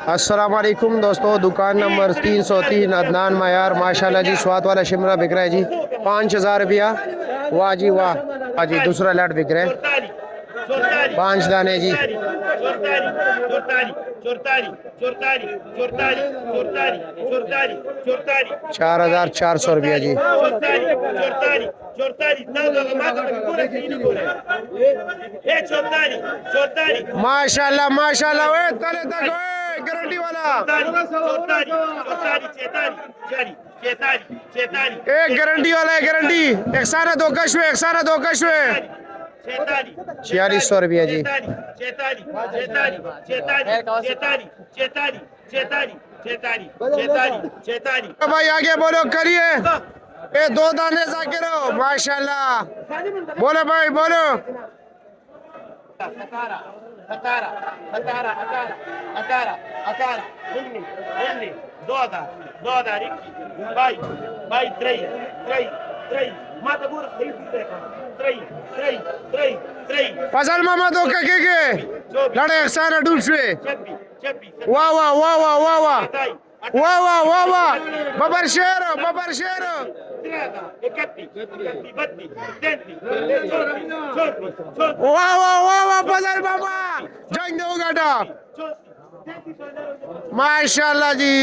अस्सलाम वालेकुम दोस्तों, दुकान नंबर 303 अदनान मयार। माशाल्लाह जी, स्वाद वाला शिमला बिक रहा है जी 5000 रुपया। वाह जी वाह। हाँ जी, दूसरा लट बिक रहा है 5 दाने जी। 4400 रुपया जी। माशाल्लाह माशाल्लाह, वे तले तक गारंटी वाला एक गारंटी वाला है, गारंटी। एक सारा दो कशवे, एक सारा दो कशवे। 4600 रुपया जी। भाई आगे बोलो, करिए। ये दो दाने जाके रहो। माशाल्लाह, बोलो भाई बोलो। 18 Pasal mama do ke lada एक सारा डूबे। वाह वाह वाह वाह वाह वाह वाह वाह वाह वाह, बबर शेरो बबर शेरो। वाह वाह वाह वाह, पसल मामा जंग दो गाटा। माशाल्लाह जी।